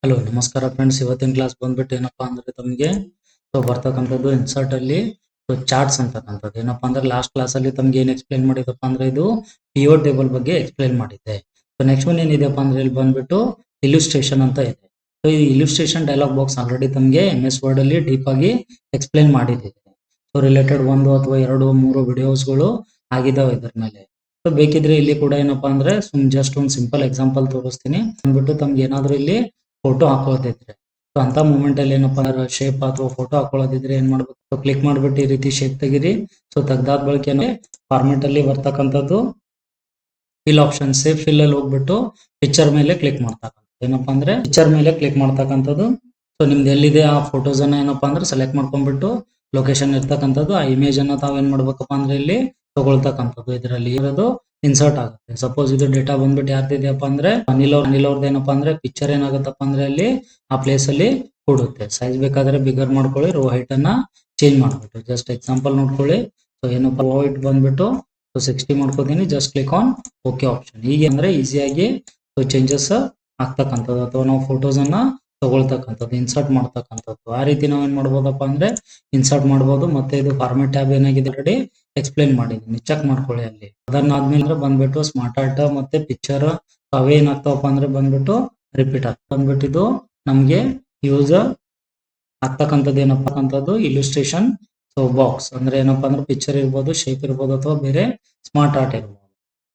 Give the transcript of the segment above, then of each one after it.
Hello ನಮಸ್ಕಾರ friends, ಇವತ್ತಿನ class ಬಂದ್ಬಿಟ್ಟು ಏನಪ್ಪಾ ಅಂದ್ರೆ ತಮಗೆ ಬರ್ತಕ್ಕಂಥದ್ದು ಇನ್ಸರ್ಟ್ ಅಲ್ಲಿ ಚಾರ್ಟ್ಸ್ ಅಂತಕ್ಕಂಥದ್ದು. ಏನಪ್ಪಾ ಅಂದ್ರೆ ಲಾಸ್ಟ್ ಕ್ಲಾಸ್ ಅಲ್ಲಿ ತಮ್ಗೆ ಏನ್ ಎಕ್ಸ್ಪ್ಲೈನ್ ಮಾಡಿದಪ್ಪ ಅಂದ್ರೆ ಇದು ಪಿಒ ಟೇಬಲ್ ಬಗ್ಗೆ ಎಕ್ಸ್ಪ್ಲೈನ್ ಮಾಡಿದ್ದೆ. ನೆಕ್ಸ್ಟ್ ಒನ್ ಏನಿದೆಪ್ಪ ಅಂದ್ರೆ ಇಲ್ಲಿ ಬಂದ್ಬಿಟ್ಟು ಇಲ್ಯುಸ್ಟ್ರೇಷನ್ ಅಂತ ಇದೆ. ಸೊ ಈ ಇಲ್ಯುಸ್ಟ್ರೇಷನ್ ಡೈಲಾಗ್ ಬಾಕ್ಸ್ ಆಲ್ರೆಡಿ ತಮಗೆ MS ವರ್ಡ್ ಅಲ್ಲಿ ಡೀಪ್ ಆಗಿ ಎಕ್ಸ್ಪ್ಲೈನ್ ಮಾಡಿದ್ದೆ. ಸೊ ರಿಲೇಟೆಡ್ 1 ಅಥವಾ 2 3 ವಿಡಿಯೋಸ್ಗಳು ಆಗಿದಾವೆ ಇದ್ರ ಮೇಲೆ. ಸೊ ಬೇಕಿದ್ರೆ ಇಲ್ಲಿ ಕೂಡ ಏನಪ್ಪಾ ಅಂದ್ರೆ ಜಸ್ಟ್ ಒಂದು ಸಿಂಪಲ್ ಎಕ್ಸಾಂಪಲ್ ತೋರಿಸ್ತೀನಿ. ಬಂದ್ಬಿಟ್ಟು ತಮ್ಗೆ ಏನಾದ್ರು ಇಲ್ಲಿ ಫೋಟೋ ಹಾಕೋದಿದ್ರೆ, ಸೊ ಅಂತ ಮೂಮೆಂಟ್ ಅಲ್ಲಿ ಏನಪ್ಪಾ ಶೇಪ್ ಅಥವಾ ಫೋಟೋ ಹಾಕೊಳ್ಳೋದಿದ್ರೆ ಏನ್ ಮಾಡ್ಬೇಕು, ಕ್ಲಿಕ್ ಮಾಡ್ಬಿಟ್ಟು ಈ ರೀತಿ ಶೇಪ್ ತೆಗಿರಿ. ಸೊ ತೆಗ್ದಾದ ಬಳಿಕ ಫಾರ್ಮೆಟ್ ಅಲ್ಲಿ ಬರ್ತಕ್ಕಂಥದ್ದು ಫಿಲ್ ಆಪ್ಷನ್, ಸೇಫ್ ಫಿಲ್ ಅಲ್ಲಿ ಹೋಗ್ಬಿಟ್ಟು ಪಿಕ್ಚರ್ ಮೇಲೆ ಕ್ಲಿಕ್ ಮಾಡ್ತಕ್ಕಂಥದ್ದು. ಏನಪ್ಪಾ ಅಂದ್ರೆ ಪಿಕ್ಚರ್ ಮೇಲೆ ಕ್ಲಿಕ್ ಮಾಡ್ತಕ್ಕಂಥದ್ದು. ಸೊ ನಿಮ್ದು ಎಲ್ಲಿದೆ ಆ ಫೋಟೋಸ್ ಅನ್ನ ಏನಪ್ಪಾ ಅಂದ್ರೆ ಸೆಲೆಕ್ಟ್ ಮಾಡ್ಕೊಂಡ್ಬಿಟ್ಟು ಲೊಕೇಶನ್ ಇರ್ತಕ್ಕಂಥದ್ದು ಆ ಇಮೇಜ್ ಅನ್ನ ತಾವ್ ಏನ್ ಮಾಡ್ಬೇಕಪ್ಪ ಅಂದ್ರೆ ಇಲ್ಲಿ ತಗೊಳ್ತಕ್ಕಂಥದ್ದು. ಇದರಲ್ಲಿ ಇರೋದು ಇನ್ಸರ್ಟ್ ಆಗುತ್ತೆ. ಸಪೋಸ್ ಇದು ಡೇಟಾ ಬಂದ್ಬಿಟ್ಟು ಯಾರ್ದಿದೆಯಪ್ಪ ಅಂದ್ರೆ ಅನಿಲ್ ಅವ್ರದ್ದು ಏನಪ್ಪಾ ಅಂದ್ರೆ ಪಿಕ್ಚರ್ ಏನಾಗುತ್ತಪ್ಪ ಅಂದ್ರೆ ಅಲ್ಲಿ ಆ ಪ್ಲೇಸ್ ಅಲ್ಲಿ ಕೊಡುತ್ತೆ. ಸೈಜ್ ಬೇಕಾದ್ರೆ ಬಿಗರ್ ಮಾಡ್ಕೊಳ್ಳಿ, ರೋ ಹೈಟ್ ಅನ್ನ ಚೇಂಜ್ ಮಾಡ್ಬಿಟ್ಟು ಜಸ್ಟ್ ಎಕ್ಸಾಂಪಲ್ ನೋಡ್ಕೊಳ್ಳಿ. ಸೊ ಏನಪ್ಪಾ ರೋ ಹೈಟ್ ಬಂದ್ಬಿಟ್ಟು 60 ಮಾಡ್ಕೋತೀನಿ. Just click on okay option. ಹೀಗೆ ಅಂದ್ರೆ ಈಸಿಯಾಗಿ ಚೇಂಜಸ್ ಆಗ್ತಕ್ಕಂಥದ್ದು ಅಥವಾ ನಾವು ಫೋಟೋಸ್ ಅನ್ನ ತಗೊಳ್ತಕ್ಕಂಥದ್ದು, ಇನ್ಸರ್ಟ್ ಮಾಡ್ತಕ್ಕಂಥದ್ದು. ಆ ರೀತಿ ನಾವ್ ಏನ್ ಮಾಡ್ಬೋದಪ್ಪ ಅಂದ್ರೆ ಇನ್ಸರ್ಟ್ ಮಾಡ್ಬೋದು. ಮತ್ತೆ ಇದು ಫಾರ್ಮೆಟ್ ಟ್ಯಾಬ್ ಏನಾಗಿದೆ ಆಲ್ರೆಡಿ ಎಕ್ಸ್ಪ್ಲೈನ್ ಮಾಡಿದೀನಿ, ಚೆಕ್ ಮಾಡ್ಕೊಳ್ಳಿ ಅಲ್ಲಿ. ಅದನ್ನಾದ್ಮೇಲೆ ಬಂದ್ಬಿಟ್ಟು ಸ್ಮಾರ್ಟ್ ಆರ್ಟ್ ಮತ್ತೆ ಪಿಕ್ಚರ್ ಅವೇ ಏನಾಗ್ತಾವಪ್ಪ ಅಂದ್ರೆ ಬಂದ್ಬಿಟ್ಟು ರಿಪೀಟ್ ಬಂದ್ಬಿಟ್ಟು ಇದು ನಮ್ಗೆ ಯೂಸ್ ಆಗ್ತಕ್ಕಂಥದ್ದು ಏನಪ್ಪಾ ಅಂತದ್ದು ಇಲ್ಯುಸ್ಟ್ರೇಷನ್ ಬಾಕ್ಸ್ ಅಂದ್ರೆ ಏನಪ್ಪಾ ಅಂದ್ರೆ ಪಿಕ್ಚರ್ ಇರ್ಬೋದು, ಶೇಪ್ ಇರ್ಬೋದು ಅಥವಾ ಬೇರೆ ಸ್ಮಾರ್ಟ್ ಆರ್ಟ್ ಇರ್ಬೋದು.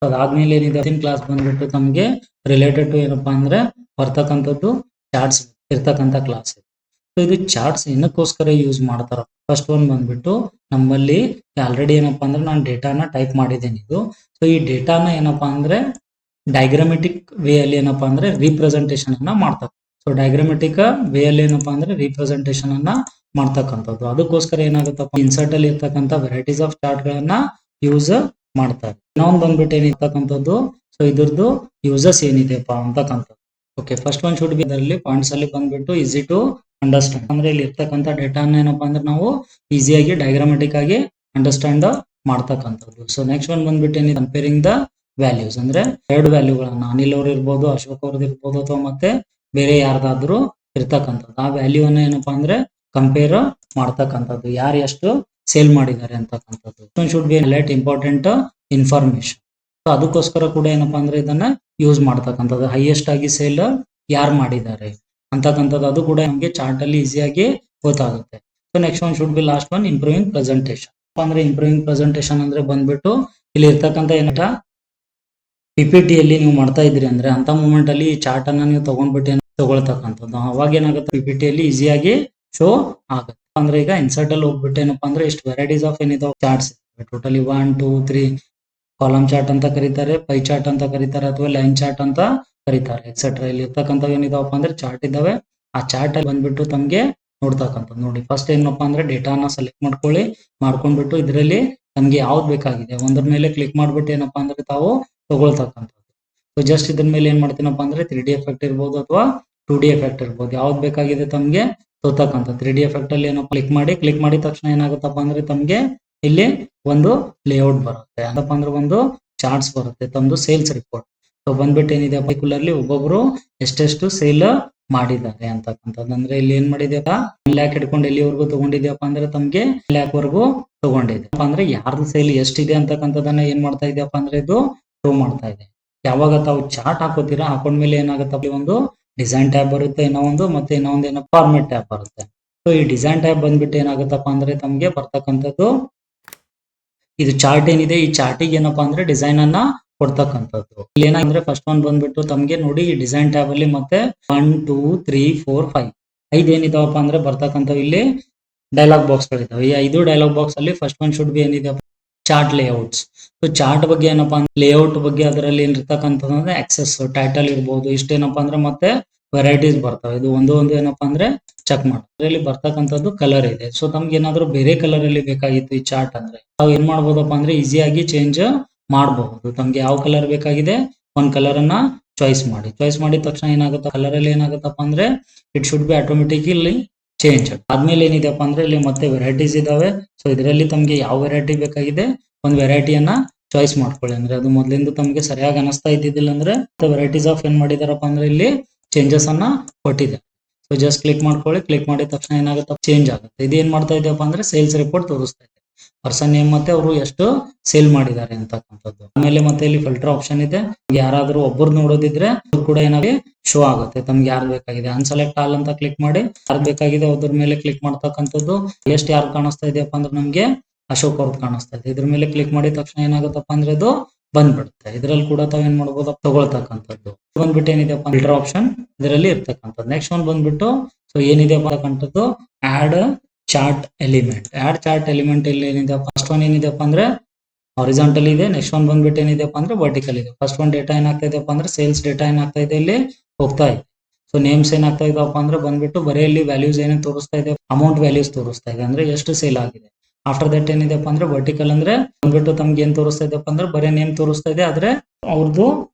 ಅದಾದ್ಮೇಲೆ ಏನಿದೆ ಕ್ಲಾಸ್ ಬಂದ್ಬಿಟ್ಟು ತಮ್ಗೆ ರಿಲೇಟೆಡ್ ಟು ಏನಪ್ಪಾ ಅಂದ್ರೆ ಬರ್ತಕ್ಕಂಥದ್ದು ಚಾರ್ಟ್ಸ್ ಇರ್ತಕ್ಕಂಥ ಕ್ಲಾಸ್. ಸೊ ಇದು ಚಾರ್ಟ್ಸ್ ಏನಕ್ಕೋಸ್ಕರ ಯೂಸ್ ಮಾಡ್ತಾರ, ಫಸ್ಟ್ ಒನ್ ಬಂದ್ಬಿಟ್ಟು ನಮ್ಮಲ್ಲಿ ಆಲ್ರೆಡಿ ಏನಪ್ಪಾ ಅಂದ್ರೆ ನಾನು ಡೇಟಾನ ಟೈಪ್ ಮಾಡಿದ್ದೇನೆ ಇದು. ಸೊ ಈ ಡೇಟಾನ ಏನಪ್ಪಾ ಅಂದ್ರೆ ಡಯಾಗ್ರಾಮೆಟಿಕ್ ವೇ ಅಲ್ಲಿ ಏನಪ್ಪಾ ಅಂದ್ರೆ ರೀಪ್ರೆಸೆಂಟೇಷನ್ ಅನ್ನ ಮಾಡ್ತಾರೆ. ಸೊ ಡಯಾಗ್ರಾಮೆಟಿಕ್ ವೇ ಅಲ್ಲಿ ಏನಪ್ಪಾ ಅಂದ್ರೆ ರೀಪ್ರೆಸೆಂಟೇಷನ್ ಅನ್ನ ಮಾಡ್ತಕ್ಕಂಥದ್ದು. ಅದಕ್ಕೋಸ್ಕರ ಏನಾಗುತ್ತಪ್ಪ ಇನ್ಸರ್ಟ್ ಅಲ್ಲಿ ಇರ್ತಕ್ಕಂಥ ವೆರೈಟೀಸ್ ಆಫ್ ಚಾರ್ಟ್ ಗಳನ್ನ ಯೂಸ್ ಮಾಡ್ತಾರೆ. ಇನ್ನೊಂದು ಬಂದ್ಬಿಟ್ಟು ಏನಿರ್ತಕ್ಕಂಥದ್ದು, ಸೊ ಇದ್ರದ್ದು ಯೂಸಸ್ ಏನಿದೆಪ್ಪ ಅಂತಕ್ಕಂಥದ್ದು. Okay, first one should B ಇದರಲ್ಲಿ ಪಾಯಿಂಟ್ಸ್ ಅಲ್ಲಿ ಬಂದ್ಬಿಟ್ಟು ಈಸಿ ಟು ಅಂಡರ್ಸ್ಟ್ಯಾಂಡ್. ಅಂದ್ರೆ ಇಲ್ಲಿ ಇರ್ತಕ್ಕಂಥ ಡೇಟಾನ ಏನಪ್ಪಾ ಅಂದ್ರೆ ನಾವು ಈಸಿಯಾಗಿ ಡಯಾಗ್ರಾಮೆಟಿಕ್ ಆಗಿ ಅಂಡರ್ಸ್ಟ್ಯಾಂಡ್ ಮಾಡ್ತಕ್ಕಂಥದ್ದು. ಸೊ ನೆಕ್ಸ್ಟ್ ಒನ್ ಬಂದ್ಬಿಟ್ಟು ಏನಿದೆ ಕಂಪೇರಿಂಗ್ ದ ವ್ಯಾಲ್ಯೂಸ್, ಅಂದ್ರೆ ಎರಡು ವ್ಯಾಲ್ಯೂಗಳನ್ನ ಅನಿಲ್ ಅವ್ರು ಇರ್ಬೋದು, ಅಶೋಕ್ ಅವ್ರದ್ದು ಇರ್ಬೋದು ಅಥವಾ ಮತ್ತೆ ಬೇರೆ ಯಾರ್ದಾದ್ರೂ ಇರ್ತಕ್ಕಂಥದ್ದು ಆ ವ್ಯಾಲ್ಯೂನ ಏನಪ್ಪಾ ಅಂದ್ರೆ ಕಂಪೇರ್ ಮಾಡ್ತಕ್ಕಂಥದ್ದು, ಯಾರು ಎಷ್ಟು ಸೇಲ್ ಮಾಡಿದ್ದಾರೆ ಅಂತಕ್ಕಂಥದ್ದು. Should be light important information. So ಅದಕ್ಕೋಸ್ಕರ ಕೂಡ ಏನಪ್ಪಾ ಅಂದ್ರೆ ಇದನ್ನ ಯೂಸ್ ಮಾಡ್ತಕ್ಕಂಥದ್ದು. ಹೈಯೆಸ್ಟ್ ಆಗಿ ಸೇಲ್ ಯಾರು ಮಾಡಿದ್ದಾರೆ ಅಂತಕ್ಕಂಥದ್ದು ಅದು ಕೂಡ ನಮಗೆ ಚಾರ್ಟ್ ಅಲ್ಲಿ ಈಸಿಯಾಗಿ ಗೊತ್ತಾಗುತ್ತೆ. So next one should B last one improving presentation. ಅಂದ್ರೆ ಇಂಪ್ರೂವಿಂಗ್ ಪ್ರೆಸೆಂಟೇಷನ್ ಅಂದ್ರೆ ಬಂದ್ಬಿಟ್ಟು ಇಲ್ಲಿ ಇರ್ತಕ್ಕಂಥ ಏನಟ PPT ಅಲ್ಲಿ ನೀವು ಮಾಡ್ತಾ ಇದ್ರಿ ಅಂದ್ರೆ ಅಂತ ಮೂಮೆಂಟ್ ಅಲ್ಲಿ ಈ ಚಾರ್ಟ್ ಅನ್ನ ನೀವು ತಗೊಂಡ್ಬಿಟ್ಟು ತಗೊಳ್ತಕ್ಕಂಥದ್ದು. ಅವಾಗ ಏನಾಗುತ್ತೆ PPT ಅಲ್ಲಿ ಈಸಿಯಾಗಿ ಶೋ ಆಗುತ್ತೆ. ಅಂದ್ರೆ ಈಗ ಇನ್ಸರ್ಟ್ ಅಲ್ಲಿ ಹೋಗ್ಬಿಟ್ಟು ಏನಪ್ಪಾ ಅಂದ್ರೆ ಇಷ್ಟು ವೆರೈಟೀಸ್ ಆಫ್ ಏನಿದಾವೆ ಚಾರ್ಟ್ಸ್ ಟೋಟಲಿ 1 2 3 ಕಾಲಮ್ ಚಾರ್ಟ್ ಅಂತ ಕರೀತಾರೆ, ಪೈ ಚಾರ್ಟ್ ಅಂತ ಕರೀತಾರೆ ಅಥವಾ ಲೈನ್ ಚಾರ್ಟ್ ಅಂತ ಕರೀತಾರೆ ಎಕ್ಸೆಟ್ರಾ. ಇಲ್ಲಿ ಇರ್ತಕ್ಕಂಥ ಏನಿದಾವಪ್ಪ ಅಂದ್ರೆ ಚಾರ್ಟ್ ಇದಾವೆ. ಆ ಚಾರ್ಟ್ ಅಲ್ಲಿ ಬಂದ್ಬಿಟ್ಟು ತಮ್ಗೆ ನೋಡ್ತಕ್ಕಂಥದ್ದು. ನೋಡಿ ಫಸ್ಟ್ ಏನಪ್ಪಾ ಅಂದ್ರೆ ಡೇಟಾನ ಸೆಲೆಕ್ಟ್ ಮಾಡ್ಕೊಂಡ್ಬಿಟ್ಟು ಇದರಲ್ಲಿ ನಮ್ಗೆ ಯಾವ್ದು ಬೇಕಾಗಿದೆ ಒಂದ್ರ ಮೇಲೆ ಕ್ಲಿಕ್ ಮಾಡ್ಬಿಟ್ಟು ಏನಪ್ಪಾ ಅಂದ್ರೆ ತಾವು ತಗೊಳ್ತಕ್ಕಂಥದ್ದು. ಸೊ ಜಸ್ಟ್ ಇದ್ರ ಮೇಲೆ ಏನ್ ಮಾಡ್ತೀನಪ್ಪ ಅಂದ್ರೆ 3D ಎಫೆಕ್ಟ್ ಇರ್ಬೋದು ಅಥವಾ 2D ಎಫೆಕ್ಟ್ ಇರ್ಬೋದು, ಯಾವ್ದು ಬೇಕಾಗಿದೆ ತಮ್ಗೆ ತೋತಕ್ಕಂಥ 3D ಎಫೆಕ್ಟ್ ಅಲ್ಲಿ ಏನೋ ಕ್ಲಿಕ್ ಮಾಡಿದ ತಕ್ಷಣ ಏನಾಗುತ್ತಪ್ಪ ಅಂದ್ರೆ ತಮ್ಗೆ ಇಲ್ಲಿ ಒಂದು ಲೇಔಟ್ ಬರುತ್ತೆ, ಅದಪ್ಪ ಅಂದ್ರೆ ಒಂದು ಚಾರ್ಟ್ಸ್ ಬರುತ್ತೆ, ತಮ್ದು ಸೇಲ್ಸ್ ರಿಪೋರ್ಟ್. ಸೊ ಬಂದ್ಬಿಟ್ಟು ಏನಿದೆ ಪರ್ಟಿಕ್ಯುಲರ್ಲಿ ಒಬ್ಬೊಬ್ರು ಎಷ್ಟೆಷ್ಟು ಸೇಲ್ ಮಾಡಿದ್ದಾರೆ ಅಂತಕ್ಕಂಥದ್ದು. ಅಂದ್ರೆ ಇಲ್ಲಿ ಏನ್ ಮಾಡಿದ್ಯಪ್ಪ 1 ಲ್ಯಾಕ್ ಹಿಡ್ಕೊಂಡು ಎಲ್ಲಿವರೆಗೂ ತಗೊಂಡಿದ್ಯಪ್ಪ ಅಂದ್ರೆ ತಮ್ಗೆ 1 ಲ್ಯಾಕ್ ವರೆಗೂ ತಗೊಂಡಿದೆ ಅಂದ್ರೆ ಯಾರ್ದು ಸೇಲ್ ಎಷ್ಟಿದೆ ಅಂತಕ್ಕಂಥದನ್ನ ಏನ್ ಮಾಡ್ತಾ ಇದೆಯಪ್ಪ ಅಂದ್ರೆ ಇದು ಶೋ ಮಾಡ್ತಾ ಇದೆ. ಯಾವಾಗ ತಾವು ಚಾರ್ಟ್ ಹಾಕೋತೀರಾ ಹಾಕೊಂಡ್ಮೇಲೆ ಏನಾಗುತ್ತೆ ಒಂದು ಡಿಸೈನ್ ಟ್ಯಾಬ್ ಬರುತ್ತೆ, ಇನ್ನೊಂದು ಮತ್ತೆ ಇನ್ನೊಂದು ಏನೋ ಫಾರ್ಮೆಟ್ ಟ್ಯಾಬ್ ಬರುತ್ತೆ. ಸೊ ಈ ಡಿಸೈನ್ ಟ್ಯಾಬ್ ಬಂದ್ಬಿಟ್ಟು ಏನಾಗುತ್ತಪ್ಪ ಅಂದ್ರೆ ತಮ್ಗೆ ಬರ್ತಕ್ಕಂಥದ್ದು ಇದು ಚಾರ್ಟ್ ಏನಿದೆ ಈ ಚಾರ್ಟಿಗೆ ಏನಪ್ಪಾ ಅಂದ್ರೆ ಡಿಸೈನ್ ಅನ್ನ ಕೊಡ್ತಕ್ಕಂಥದ್ದು. ಇಲ್ಲಿ ಏನಂದ್ರೆ ಫಸ್ಟ್ ಒನ್ ಬಂದ್ಬಿಟ್ಟು ತಮ್ಗೆ ನೋಡಿ ಈ ಡಿಸೈನ್ ಟ್ಯಾಬ್ ಅಲ್ಲಿ ಮತ್ತೆ 1 2 3 4 5 5 ಏನಿದಾವಪ್ಪ ಅಂದ್ರೆ ಬರ್ತಕ್ಕಂಥವು ಇಲ್ಲಿ ಡೈಲಾಗ್ ಬಾಕ್ಸ್ ಗಳಿದಾವೆ. ಈ 5 ಡೈಲಾಗ್ ಬಾಕ್ಸ್ ಅಲ್ಲಿ ಫಸ್ಟ್ ಒನ್ ಶುಡ್ ಬಿ ಏನಿದೆ ಚಾರ್ಟ್ ಲೇಔಟ್ಸ್. ಸೊ ಚಾರ್ಟ್ ಬಗ್ಗೆ ಏನಪ್ಪಾ ಅಂದ್ರೆ ಲೇಔಟ್ ಬಗ್ಗೆ ಅದರಲ್ಲಿ ಏನಿರ್ತಕ್ಕಂಥದ್ದು ಆಕ್ಸೆಸ್ ಟೈಟಲ್ ಇರ್ಬೋದು, ಇಷ್ಟೇನಪ್ಪಾ ಅಂದ್ರೆ ಮತ್ತೆ ವೆರೈಟೀಸ್ ಬರ್ತವೆ. ಇದು ಒಂದು ಏನಪ್ಪಾ ಅಂದ್ರೆ ಚೆಕ್ ಮಾಡಿ ಇದರಲ್ಲಿ ಬರ್ತಕ್ಕಂಥದ್ದು ಕಲರ್ ಇದೆ. ಸೊ ತಮ್ಗೆ ಏನಾದ್ರು ಬೇರೆ ಕಲರ್ ಅಲ್ಲಿ ಬೇಕಾಗಿತ್ತು ಈ ಚಾರ್ಟ್ ಅಂದ್ರೆ ನಾವು ಏನ್ ಮಾಡ್ಬೋದಪ್ಪ ಅಂದ್ರೆ ಈಸಿಯಾಗಿ ಚೇಂಜ್ ಮಾಡಬಹುದು. ತಮ್ಗೆ ಯಾವ ಕಲರ್ ಬೇಕಾಗಿದೆ ಒಂದ್ ಕಲರ್ ಅನ್ನ ಚಾಯ್ಸ್ ಮಾಡಿದ ತಕ್ಷಣ ಏನಾಗುತ್ತೆ ಕಲರ್ ಅಲ್ಲಿ ಏನಾಗುತ್ತಪ್ಪ ಅಂದ್ರೆ it should B automatically change. ಆದ್ಮೇಲೆ ಏನಿದೆಪ್ಪ ಅಂದ್ರೆ ಇಲ್ಲಿ ಮತ್ತೆ ವೆರೈಟೀಸ್ ಇದಾವೆ. ಸೊ ಇದರಲ್ಲಿ ತಮ್ಗೆ ಯಾವ ವೆರೈಟಿ ಬೇಕಾಗಿದೆ ಒಂದು ವೆರೈಟಿಯನ್ನ ಚಾಯ್ಸ್ ಮಾಡ್ಕೊಳ್ಳಿ. ಅಂದ್ರೆ ಅದು ಮೊದಲಿಂದ ತಮ್ಗೆ ಸರಿಯಾಗಿ ಅನಿಸ್ತಾ ಇದ್ದಿದ್ದಿಲ್ಲ ಅಂದ್ರೆ ವೆರೈಟೀಸ್ ಆಫ್ ಏನ್ ಮಾಡಿದಾರಪ್ಪ ಅಂದ್ರೆ ಇಲ್ಲಿ ಚೇಂಜಸ್ ಅನ್ನ ಕೊಟ್ಟಿದೆ. ಸೊ ಜಸ್ಟ್ ಕ್ಲಿಕ್ ಮಾಡ್ಕೊಳ್ಳಿ. ಕ್ಲಿಕ್ ಮಾಡಿದ ತಕ್ಷಣ ಏನಾಗುತ್ತೆ, ಚೇಂಜ್ ಆಗುತ್ತೆ. ಇದೇನ್ ಮಾಡ್ತಾ ಇದೆಯಪ್ಪ ಅಂದ್ರೆ ಸೇಲ್ಸ್ ರಿಪೋರ್ಟ್ ತೋರಿಸ್ತಾ ಇದೆ, ಪರ್ಸನ್ ನೇಮ್ ಮತ್ತೆ ಅವರು ಎಷ್ಟು ಸೇಲ್ ಮಾಡಿದ್ದಾರೆ ಅಂತಕ್ಕಂಥದ್ದು. ಆಮೇಲೆ ಮತ್ತೆ ಇಲ್ಲಿ ಫಿಲ್ಟರ್ ಆಪ್ಷನ್ ಇದೆ. ಯಾರಾದ್ರೂ ಒಬ್ಬರು ನೋಡೋದಿದ್ರೆ ಅವ್ರು ಕೂಡ ಏನಾಗಿ ಶೋ ಆಗುತ್ತೆ ತಮ್ಗೆ ಯಾರು ಬೇಕಾಗಿದೆ. ಅನ್ಸೆಲೆಕ್ಟ್ ಆಲ್ ಅಂತ ಕ್ಲಿಕ್ ಮಾಡಿ ಯಾರು ಬೇಕಾಗಿದೆ ಅದ್ರ ಮೇಲೆ ಕ್ಲಿಕ್ ಮಾಡ್ತಕ್ಕಂಥದ್ದು. ಎಷ್ಟು ಯಾರು ಕಾಣಿಸ್ತಾ ಇದೆಯಪ್ಪ ಅಂದ್ರೆ ನಮ್ಗೆ ಅಶೋಕ್ ಅವ್ರದ್ದು ಕಾಣಿಸ್ತಾ ಇದೆ. ಇದ್ರ ಮೇಲೆ ಕ್ಲಿಕ್ ಮಾಡಿದ ತಕ್ಷಣ ಏನಾಗುತ್ತಪ್ಪ ಅಂದ್ರೆ ಇದು ಬಂದ್ಬಿಡುತ್ತೆ. ಇದ್ರಲ್ಲಿ ಕೂಡ ತಾವ್ ಏನ್ ಮಾಡ್ಬೋದು, ತಗೊಳ್ತಕ್ಕಂಥದ್ದು. ಬಂದ್ಬಿಟ್ಟು ಏನಿದೆ ಫಿಲ್ಟರ್ ಆಪ್ಷನ್ ಇದರಲ್ಲಿ ಇರ್ತಕ್ಕಂಥದ್ದು. ನೆಕ್ಸ್ಟ್ ಒಂದು ಬಂದ್ಬಿಟ್ಟು ಸೊ ಏನಿದೆ ಅಂತಕ್ಕಂಥದ್ದು add chart element. Add chart element ಇಲ್ಲಿ ಏನಿದೆ, ಫಸ್ಟ್ ಒನ್ ಏನಿದೆಪ್ಪ ಅಂದ್ರೆ ಹಾರಿಜಾಂಟಲ್ ಇದೆ. ನೆಕ್ಸ್ಟ್ ಒನ್ ಬಂದ್ಬಿಟ್ಟು ಏನಿದೆಪ್ಪ ಅಂದ್ರೆ ವರ್ಟಿಕಲ್ ಇದೆ. ಫಸ್ಟ್ ಒನ್ ಡೇಟಾ ಏನಾಗ್ತಾ ಇದೆಯಪ್ಪ ಅಂದ್ರೆ ಸೇಲ್ಸ್ ಡೇಟಾ ಏನಾಗ್ತಾ ಇದೆ, ಇಲ್ಲಿ ಹೋಗ್ತಾ ಇದೆ. ಸೊ ನೇಮ್ಸ್ ಏನಾಗ್ತಾ ಇದೆಯಪ್ಪ ಅಂದ್ರೆ ಬಂದ್ಬಿಟ್ಟು ಬರೀ ಇಲ್ಲಿ ವ್ಯಾಲ್ಯೂಸ್ ಏನೇನು ತೋರಿಸ್ತಾ ಇದೆ, ಅಮೌಂಟ್ ವ್ಯಾಲ್ಯೂಸ್ ತೋರಿಸ್ತಾ ಇದೆ, ಅಂದ್ರೆ ಎಷ್ಟು ಸೇಲ್ ಆಗಿದೆ. ಆಫ್ಟರ್ ದಟ್ ಏನಿದೆಪ್ಪ ಅಂದ್ರೆ ವರ್ಟಿಕಲ್ ಅಂದ್ರೆ ಬಂದ್ಬಿಟ್ಟು ತಮ್ಗೆ ಏನ್ ತೋರಿಸ್ತಾ ಇದೆಪ್ಪ ಅಂದ್ರೆ ಬರೀ ನೇಮ್ ತೋರಿಸ್ತಾ ಇದೆ, ಆದ್ರೆ ಅವ್ರದ್ದು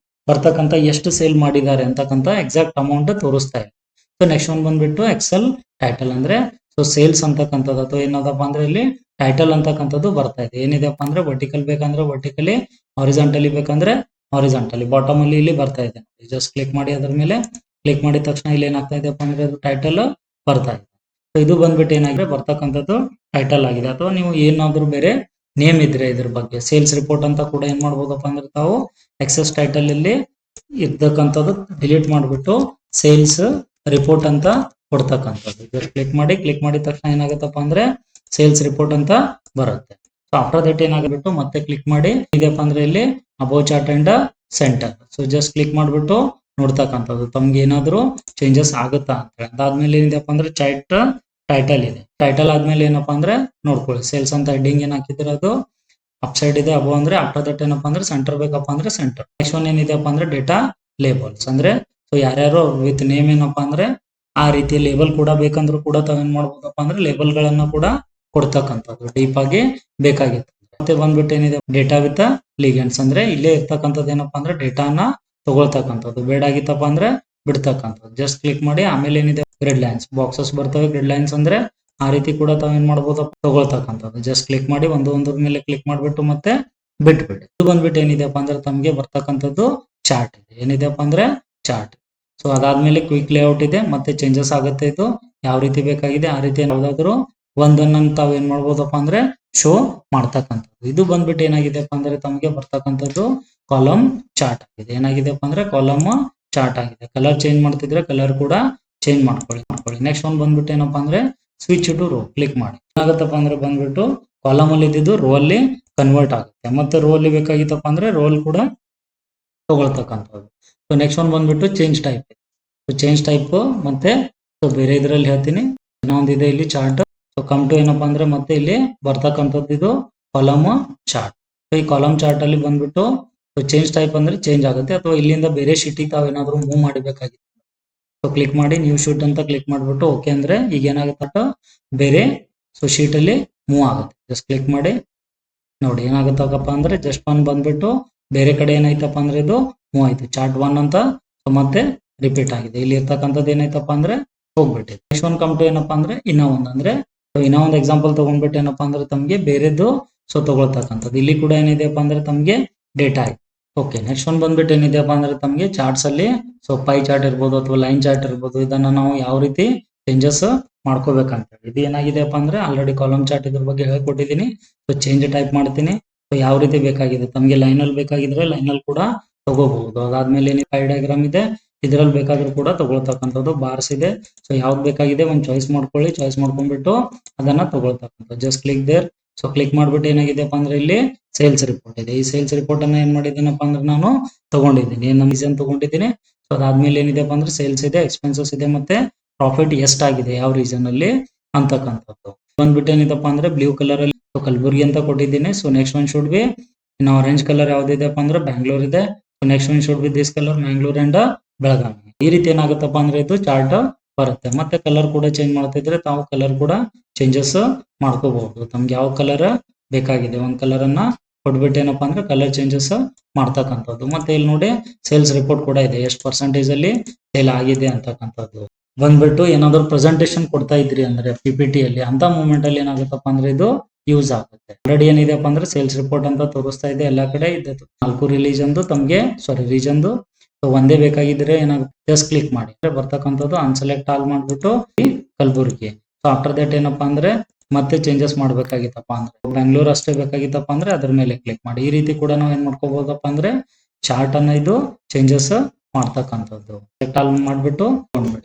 ಬರ್ತಕ್ಕಂತ ಎಷ್ಟು ಸೇಲ್ ಮಾಡಿದ್ದಾರೆ ಅಂತಕ್ಕಂತ ಎಕ್ಸಾಕ್ಟ್ ಅಮೌಂಟ್ ತೋರಿಸ್ತಾ ಇದೆ. ಸೊ ನೆಕ್ಸ್ಟ್ ಒನ್ ಬಂದ್ಬಿಟ್ಟು ಎಕ್ಸೆಲ್ ಟೈಟಲ್ ಅಂದ್ರೆ ಸೊ ಸೇಲ್ಸ್ ಅಂತಕ್ಕಂಥದ್ದು ಅಥವಾ ಏನದಪ್ಪ ಅಂದ್ರೆ ಇಲ್ಲಿ ಟೈಟಲ್ ಅಂತಕ್ಕಂಥದ್ದು ಬರ್ತಾ ಇದೆ. ಏನಿದೆಪ್ಪ ಅಂದ್ರೆ ವರ್ಟಿಕಲ್ ಬೇಕಂದ್ರೆ ವರ್ಟಿಕಲಿ, ಹಾರಿಜಾಂಟಲಿ ಬೇಕಂದ್ರೆ ಹಾರಿಜಾಂಟಲಿ, ಬಾಟಮ್ ಅಲ್ಲಿ ಇಲ್ಲಿ ಬರ್ತಾ ಇದೆ. ಜಸ್ಟ್ ಕ್ಲಿಕ್ ಮಾಡಿ ಅದ್ರ ಮೇಲೆ ಕ್ಲಿಕ್ ಮಾಡಿದ ತಕ್ಷಣ ಇಲ್ಲಿ ಏನಾಗ್ತಾ ಇದೆಪ್ಪ ಅಂದ್ರೆ ಅದು ಟೈಟಲ್ ಬರ್ತಾ ಇದೆ. ಸೊ ಇದು ಬಂದ್ಬಿಟ್ಟು ಏನಾಗಿದೆ ಬರ್ತಕ್ಕಂಥದ್ದು ಟೈಟಲ್ ಆಗಿದೆ. ಅಥವಾ ನೀವು ಏನಾದ್ರೂ ಬೇರೆ ನೇಮ್ ಇದ್ರೆ ಇದ್ರ ಬಗ್ಗೆ ಸೇಲ್ಸ್ ರಿಪೋರ್ಟ್ ಅಂತ ಕೂಡ ಏನ್ ಮಾಡ್ಬೋದಪ್ಪ ಅಂದ್ರೆ ತಾವು ಎಕ್ಸೆಸ್ ಟೈಟಲ್ ಇಲ್ಲಿ ಇರ್ತಕ್ಕಂಥದ್ದು ಡಿಲೀಟ್ ಮಾಡ್ಬಿಟ್ಟು ಸೇಲ್ಸ್ ರಿಪೋರ್ಟ್ ಅಂತ ಕೊಡ್ತಕ್ಕಂಥದ್ದು. ಜಸ್ಟ್ ಕ್ಲಿಕ್ ಮಾಡಿದ ತಕ್ಷಣ ಏನಾಗುತ್ತಪ್ಪ ಅಂದ್ರೆ ಸೇಲ್ಸ್ ರಿಪೋರ್ಟ್ ಅಂತ ಬರುತ್ತೆ. ಸೊ ಆಫ್ಟರ್ ದಟ್ ಏನಾಗ್ಬಿಟ್ಟು ಮತ್ತೆ ಕ್ಲಿಕ್ ಮಾಡಿ ಇದೆಪ್ಪ ಅಂದ್ರೆ ಇಲ್ಲಿ above chart and centre. So just click ಮಾಡ್ಬಿಟ್ಟು ನೋಡ್ತಕ್ಕಂಥದ್ದು ತಮ್ಗೆ ಏನಾದ್ರು ಚೇಂಜಸ್ ಆಗುತ್ತಾ ಅಂತ. ಅದಾದ್ಮೇಲೆ ಏನಿದೆಪ್ಪ ಅಂದ್ರೆ ಚಾರ್ಟ್ ಟೈಟಲ್ ಇದೆ. ಟೈಟಲ್ ಆದ್ಮೇಲೆ ಏನಪ್ಪಾ ಅಂದ್ರೆ ನೋಡ್ಕೊಳ್ಳಿ, ಸೇಲ್ಸ್ ಅಂತ ಹೆಡ್ಡಿಂಗ್ ಏನ್ ಹಾಕಿದ್ರೆ ಅದು ಅಪ್ ಸೈಡ್ ಇದೆ. ಅಬೋ ಅಂದ್ರೆ ಆಫ್ಟರ್ ದಟ್ ಏನಪ್ಪಾ ಅಂದ್ರೆ ಸೆಂಟರ್ ಬೇಕಪ್ಪ ಅಂದ್ರೆ ಸೆಂಟರ್. ನೆಕ್ಸ್ಟ್ ಒನ್ ಏನಿದೆಪ್ಪ ಅಂದ್ರೆ ಡೇಟಾ ಲೇಬಲ್ಸ್ ಅಂದ್ರೆ ಸೊ ಯಾರ್ಯಾರು ವಿತ್ ನೇಮ್ ಏನಪ್ಪಾ ಅಂದ್ರೆ ಆ ರೀತಿಯ ಲೇಬಲ್ ಕೂಡ ಬೇಕಂದ್ರೂ ಕೂಡ ತಾವೇನ್ ಮಾಡ್ಬೋದಪ್ಪ ಅಂದ್ರೆ ಲೇಬಲ್ ಗಳನ್ನ ಕೂಡ ಕೊಡ್ತಕ್ಕಂಥದ್ದು ಡೀಪ್ ಆಗಿ ಬೇಕಾಗಿತ್ತು. ಮತ್ತೆ ಬಂದ್ಬಿಟ್ಟು ಏನಿದೆ ಡೇಟಾ ವಿತ್ ಲಿಗೆಂಡ್ಸ್ ಅಂದ್ರೆ ಇಲ್ಲೇ ಇರ್ತಕ್ಕಂಥದ್ದು ಏನಪ್ಪಾ ಅಂದ್ರೆ ಡೇಟಾನ ತಗೊಳ್ತಕ್ಕಂಥದ್ದು, ಬೇಡಾಗಿತ್ತಪ್ಪ ಅಂದ್ರೆ ಬಿಡ್ತಕ್ಕಂಥದ್ದು. ಜಸ್ಟ್ ಕ್ಲಿಕ್ ಮಾಡಿ ಆಮೇಲೆ ಏನಿದೆ ಗ್ರಿಡ್ ಲೈನ್ಸ್ ಬಾಕ್ಸಸ್ ಬರ್ತವೆ. ಗ್ರಿಡ್ ಲೈನ್ಸ್ ಅಂದ್ರೆ ಆ ರೀತಿ ಕೂಡ ತಾವೇನ್ ಮಾಡ್ಬೋದು ತಗೊಳ್ತಕ್ಕಂಥದ್ದು. ಜಸ್ಟ್ ಕ್ಲಿಕ್ ಮಾಡಿ ಒಂದ್ರ ಮೇಲೆ ಕ್ಲಿಕ್ ಮಾಡ್ಬಿಟ್ಟು ಮತ್ತೆ ಬಿಟ್ಬಿಡಿ. ಇದು ಬಂದ್ಬಿಟ್ಟು ಏನಿದೆಪ್ಪ ಅಂದ್ರೆ ತಮ್ಗೆ ಬರ್ತಕ್ಕಂಥದ್ದು ಚಾರ್ಟ್ ಇದೆ. ಏನಿದೆಪ್ಪ ಅಂದ್ರೆ ಚಾರ್ಟ್. ಸೊ ಅದಾದ್ಮೇಲೆ ಕ್ವಿಕ್ ಲೇಔಟ್ ಇದೆ, ಮತ್ತೆ ಚೇಂಜಸ್ ಆಗುತ್ತೆ. ಇದು ಯಾವ ರೀತಿ ಬೇಕಾಗಿದೆ ಆ ರೀತಿ ಯಾವ್ದಾದ್ರು ಒಂದನ್ನ ತಾವ್ ಏನ್ ಮಾಡ್ಬೋದಪ್ಪ ಅಂದ್ರೆ ಶೋ ಮಾಡ್ತಕ್ಕಂಥದ್ದು. ಇದು ಬಂದ್ಬಿಟ್ಟು ಏನಾಗಿದೆಪ್ಪ ಅಂದ್ರೆ ತಮ್ಗೆ ಬರ್ತಕ್ಕಂಥದ್ದು ಕಾಲಮ್ ಚಾರ್ಟ್ ಆಗಿದೆ. ಏನಾಗಿದೆಪ್ಪ ಅಂದ್ರೆ ಕಾಲಮ್ ಚಾರ್ಟ್ ಆಗಿದೆ. ಕಲರ್ ಚೇಂಜ್ ಮಾಡ್ತಿದ್ರೆ ಕಲರ್ ಕೂಡ ಚೇಂಜ್ ಮಾಡ್ಕೊಳ್ಳಿ. ನೆಕ್ಸ್ಟ್ ಒಂದ್ ಬಂದ್ಬಿಟ್ಟು ಏನಪ್ಪಾ ಅಂದ್ರೆ ಸ್ವಿಚ್ ಟು ರೋ ಕ್ಲಿಕ್ ಮಾಡಿ. ಏನಾಗುತ್ತಪ್ಪ ಅಂದ್ರೆ ಬಂದ್ಬಿಟ್ಟು ಕಾಲಮ್ ಅಲ್ಲಿ ಇದ್ದಿದ್ದು ರೋ ಅಲ್ಲಿ ಕನ್ವರ್ಟ್ ಆಗುತ್ತೆ. ಮತ್ತೆ ರೋ ಅಲ್ಲಿ ಬೇಕಾಗಿತ್ತಪ್ಪ ಅಂದ್ರೆ ರೋಲ್ ಕೂಡ ತಗೊಳ್ತಕ್ಕಂಥದ್ದು. ಸೊ ನೆಕ್ಸ್ಟ್ ಒನ್ ಬಂದ್ಬಿಟ್ಟು change type. So change type ಮತ್ತೆ ಸೊ ಬೇರೆ ಇದ್ರಲ್ಲಿ ಹೇಳ್ತೀನಿ. ಇನ್ನೊಂದಿದೆ ಇಲ್ಲಿ ಚಾರ್ಟ್. ಸೊ ಕಮ್ ಟು ಏನಪ್ಪಾ ಅಂದ್ರೆ ಮತ್ತೆ ಇಲ್ಲಿ ಬರ್ತಕ್ಕಂಥದ್ದು ಇದು ಕಾಲಮ್ ಚಾರ್ಟ್. ಸೊ ಈ ಕಾಲಮ್ ಚಾರ್ಟ್ ಅಲ್ಲಿ ಬಂದ್ಬಿಟ್ಟು ಚೇಂಜ್ ಟೈಪ್ ಅಂದ್ರೆ ಚೇಂಜ್ ಆಗುತ್ತೆ, ಅಥವಾ ಇಲ್ಲಿಂದ ಬೇರೆ ಶೀಟಿಗೆ ತಾವೇನಾದ್ರೂ ಮೂವ್ ಮಾಡಬೇಕಾಗಿತ್ತು. ಸೊ ಕ್ಲಿಕ್ ಮಾಡಿ ನ್ಯೂ ಶೀಟ್ ಅಂತ ಕ್ಲಿಕ್ ಮಾಡ್ಬಿಟ್ಟು ಓಕೆ ಅಂದ್ರೆ ಈಗ ಏನಾಗುತ್ತೆ ಬೇರೆ ಸೊ ಶೀಟ್ ಅಲ್ಲಿ ಮೂವ್ ಆಗುತ್ತೆ. ಜಸ್ಟ್ ಕ್ಲಿಕ್ ಮಾಡಿ ನೋಡಿ ಏನಾಗುತ್ತಪ್ಪ ಅಂದ್ರೆ ಜಸ್ಟ್ ಒನ್ ಬಂದ್ಬಿಟ್ಟು ಬೇರೆ ಕಡೆ ಏನಾಯ್ತಪ್ಪ ಅಂದ್ರೆ ಇದು ಮೂವ್ ಆಯ್ತು. ಚಾರ್ಟ್ 1 ಅಂತ ಮತ್ತೆ ರಿಪೀಟ್ ಆಗಿದೆ. ಇಲ್ಲಿ ಇರ್ತಕ್ಕಂಥದ್ದು ಏನಾಯ್ತಪ್ಪ ಅಂದ್ರೆ ಹೋಗ್ಬಿಟ್ಟಿದೆ. ನೆಕ್ಸ್ಟ್ ಒನ್ ಕಮ್ ಟು ಏನಪ್ಪಾ ಅಂದ್ರೆ ಇನ್ನೂ ಒಂದು ಎಕ್ಸಾಂಪಲ್ ತಗೊಂಡ್ಬಿಟ್ಟು ಏನಪ್ಪಾ ಅಂದ್ರೆ ತಮ್ಗೆ ಬೇರೆದು ಸೊ ತಗೊಳ್ತಕ್ಕಂಥದ್ದು. ಇಲ್ಲಿ ಕೂಡ ಏನಿದೆಯಪ್ಪ ಅಂದ್ರೆ ತಮ್ಗೆ ಡೇಟಾ ಆಯ್ತು. ಓಕೆ ನೆಕ್ಸ್ಟ್ ಒನ್ ಬಂದ್ಬಿಟ್ಟು ಏನಿದೆಯಪ್ಪ ಅಂದ್ರೆ ತಮ್ಗೆ ಚಾರ್ಟ್ಸ್ ಅಲ್ಲಿ ಸೊ ಪೈ ಚಾರ್ಟ್ ಇರ್ಬೋದು ಅಥವಾ ಲೈನ್ ಚಾರ್ಟ್ ಇರ್ಬೋದು, ಇದನ್ನ ನಾವು ಯಾವ ರೀತಿ ಚೇಂಜಸ್ ಮಾಡ್ಕೋಬೇಕಂತ. ಇದು ಏನಾಗಿದೆಯಪ್ಪ ಅಂದ್ರೆ ಆಲ್ರೆಡಿ ಕಾಲಮ್ ಚಾರ್ಟ್ ಇದ್ರ ಬಗ್ಗೆ ಹೇಳ್ಕೊಟ್ಟಿದ್ದೀನಿ. ಸೊ ಚೇಂಜ್ ಟೈಪ್ ಮಾಡ್ತೀನಿ. ಸೊ ಯಾವ ರೀತಿ ಬೇಕಾಗಿದೆ ತಮ್ಗೆ ಲೈನ್ ಅಲ್ಲಿ ಬೇಕಾಗಿದ್ರೆ ಲೈನ್ ಅಲ್ಲಿ ಕೂಡ ತಗೋಬಹುದು. ಅದಾದ್ಮೇಲೆ ಏನಿದೆ ಪೈ ಡಯಾಗ್ರಾಮ್ ಇದೆ, ಇದ್ರಲ್ಲಿ ಬೇಕಾದ್ರೂ ಕೂಡ ತಗೊಳ್ತಕ್ಕಂಥದ್ದು. ಬಾರ್ಸ್ ಇದೆ. ಸೊ ಯಾವ್ದು ಬೇಕಾಗಿದೆ ಒಂದು ಚಾಯ್ಸ್ ಮಾಡ್ಕೊಳ್ಳಿ. ಚಾಯ್ಸ್ ಮಾಡ್ಕೊಂಡ್ಬಿಟ್ಟು ಅದನ್ನ ತಗೊಳ್ತಕ್ಕಂಥದ್ದು. Just click there. So click ಮಾಡ್ಬಿಟ್ಟು ಏನಾಗಿದೆಪ್ಪ ಅಂದ್ರೆ ಇಲ್ಲಿ ಸೇಲ್ಸ್ ರಿಪೋರ್ಟ್ ಇದೆ. ಈ ಸೇಲ್ಸ್ ರಿಪೋರ್ಟ್ ಅನ್ನ ಏನ್ ಮಾಡಿದ್ದೀನಪ್ಪ ಅಂದ್ರೆ ನಾನು ತಗೊಂಡಿದ್ದೀನಿ, ಏನ್ ತಗೊಂಡಿದ್ದೀನಿ. ಸೊ ಅದಾದ್ಮೇಲೆ ಏನಿದೆಪ್ಪ ಅಂದ್ರೆ ಸೇಲ್ಸ್ ಇದೆ, ಎಕ್ಸ್ಪೆನ್ಸಸ್ ಇದೆ, ಮತ್ತೆ ಪ್ರಾಫಿಟ್ ಎಷ್ಟಾಗಿದೆ ಯಾವ ರೀಸನ್ ಅಲ್ಲಿ ಅಂತಕ್ಕಂಥದ್ದು. ಬಂದ್ಬಿಟ್ಟು ಏನಿದೆಪ್ಪ ಅಂದ್ರೆ ಬ್ಲೂ ಕಲರ್ ಅಲ್ಲಿ ಕಲಬುರ್ಗಿ ಅಂತ ಕೊಟ್ಟಿದ್ದೀನಿ. So next one should B ಇನ್ನು ಆರೆಂಜ್ ಕಲರ್ ಯಾವ್ದಿದೆಪ್ಪ ಅಂದ್ರೆ ಬ್ಯಾಂಗ್ಳೂರ್ ಇದೆ. So next one should B this colour Mangalore and Belagavi. ಈ ರೀತಿ ಏನಾಗುತ್ತಪ್ಪ ಅಂದ್ರೆ ಇದು ಚಾರ್ಟ್ ಬರುತ್ತೆ. ಮತ್ತೆ ಕಲರ್ ಕೂಡ ಚೇಂಜ್ ಮಾಡ್ತಿದ್ರೆ ತಾವು ಕಲರ್ ಕೂಡ ಚೇಂಜಸ್ ಮಾಡ್ಕೋಬಹುದು. ತಮ್ಗೆ ಯಾವ ಕಲರ್ ಬೇಕಾಗಿದೆ ಒಂದ್ ಕಲರ್ ಅನ್ನ ಕೊಟ್ಬಿಟ್ಟು ಏನಪ್ಪಾ ಅಂದ್ರೆ ಕಲರ್ ಚೇಂಜಸ್ ಮಾಡ್ತಕ್ಕಂಥದ್ದು. ಮತ್ತೆ ಇಲ್ಲಿ ನೋಡಿ ಸೇಲ್ಸ್ ರಿಪೋರ್ಟ್ ಕೂಡ ಇದೆ, ಎಷ್ಟು ಪರ್ಸೆಂಟೇಜ್ ಅಲ್ಲಿ ಸೇಲ್ ಆಗಿದೆ ಅಂತಕ್ಕಂಥದ್ದು. ಬಂದ್ಬಿಟ್ಟು ಏನಾದ್ರು ಪ್ರೆಸೆಂಟೇಶನ್ ಕೊಡ್ತಾ ಇದ್ರಿ ಅಂದ್ರೆ PPT ಅಲ್ಲಿ ಅಂತ ಮೂಮೆಂಟ್ ಅಲ್ಲಿ ಏನಾಗುತ್ತಪ್ಪ ಅಂದ್ರೆ ಇದು ಯೂಸ್ ಆಗುತ್ತೆ. ಆಲ್ರೆಡಿ ಏನಿದೆಪ್ಪ ಅಂದ್ರೆ ಸೇಲ್ಸ್ ರಿಪೋರ್ಟ್ ಅಂತ ತೋರಿಸ್ತಾ ಇದೆ ಎಲ್ಲಾ ಕಡೆ. 4 ರೀಜನ್ದು ಸೊ ಒಂದೇ ಬೇಕಾಗಿದ್ರೆ ಏನಾಗುತ್ತೆ ಜಸ್ಟ್ ಕ್ಲಿಕ್ ಮಾಡಿ ಬರ್ತಕ್ಕಂಥದ್ದು ಅನ್ಸೆಲೆಕ್ಟ್ ಆಲ್ ಮಾಡ್ಬಿಟ್ಟು ಕಲಬುರ್ಗಿ. ಸೊ ಆಫ್ಟರ್ ದಟ್ ಏನಪ್ಪಾ ಅಂದ್ರೆ ಮತ್ತೆ ಚೇಂಜಸ್ ಮಾಡ್ಬೇಕಾಗಿತ್ತಪ್ಪ ಅಂದ್ರೆ ಬೆಂಗಳೂರು ಅಷ್ಟೇ ಬೇಕಾಗಿತ್ತಪ್ಪ ಅಂದ್ರೆ ಅದ್ರ ಮೇಲೆ ಕ್ಲಿಕ್ ಮಾಡಿ. ಈ ರೀತಿ ಕೂಡ ನಾವು ಏನ್ ಮಾಡ್ಕೋಬಹುದಪ್ಪ ಅಂದ್ರೆ ಚಾರ್ಟ್ ಅನ್ನ ಇದು ಚೇಂಜಸ್ ಮಾಡ್ತಕ್ಕಂಥದ್ದು. ಸೆಲೆಕ್ಟ್ ಆಲ್ ಮಾಡ್ಬಿಟ್ಟು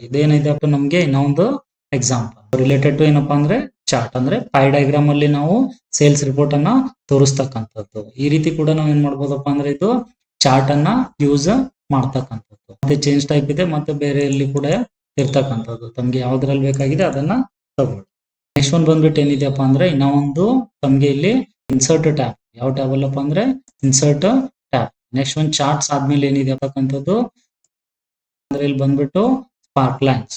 ಇದೇನಿದೆ ನಮ್ಗೆ ಇನ್ನೊಂದು ಎಕ್ಸಾಂಪಲ್ ರಿಲೇಟೆಡ್ ಟು ಏನಪ್ಪಾ ಅಂದ್ರೆ ಚಾರ್ಟ್ ಅಂದ್ರೆ ಪೈ ಡಯಾಗ್ರಾಮ್ ಅಲ್ಲಿ ನಾವು ಸೇಲ್ಸ್ ರಿಪೋರ್ಟ್ ಅನ್ನ ತೋರಿಸ್ತಕ್ಕಂಥದ್ದು. ಈ ರೀತಿ ಕೂಡ ನಾವ್ ಏನ್ ಮಾಡ್ಬೋದಪ್ಪ ಅಂದ್ರೆ ಇದು ಚಾರ್ಟ್ ಅನ್ನ ಯೂಸ್ ಮಾಡ್ತಕ್ಕಂಥದ್ದು. ಮತ್ತೆ ಚೇಂಜ್ ಟೈಪ್ ಇದೆ ಮತ್ತೆ ಬೇರೆ ಎಲ್ಲಿ ಕೂಡ ಇರ್ತಕ್ಕಂಥದ್ದು. ತಮ್ಗೆ ಯಾವ್ದ್ರಲ್ಲಿ ಬೇಕಾಗಿದೆ ಅದನ್ನ ತಗೊಳ್ಳಿ. ನೆಕ್ಸ್ಟ್ ಒಂದ್ ಬಂದ್ಬಿಟ್ಟು ಏನಿದೆಯಪ್ಪ ಅಂದ್ರೆ ಇನ್ನ ಒಂದು ತಮ್ಗೆ ಇಲ್ಲಿ ಇನ್ಸರ್ಟ್ ಟ್ಯಾಬ್. ಯಾವ ಟ್ಯಾಬ್ ಅಲ್ಲಪ್ಪ ಅಂದ್ರೆ ಇನ್ಸರ್ಟ್ ಟ್ಯಾಬ್. ನೆಕ್ಸ್ಟ್ ಒಂದು ಚಾರ್ಟ್ಸ್ ಆದ್ಮೇಲೆ ಏನಿದೆ ಅಂತಕ್ಕಂಥದ್ದು ಅಂದ್ರೆ ಇಲ್ಲಿ ಬಂದ್ಬಿಟ್ಟು ಸ್ಪಾರ್ಕ್ ಲೈನ್ಸ್.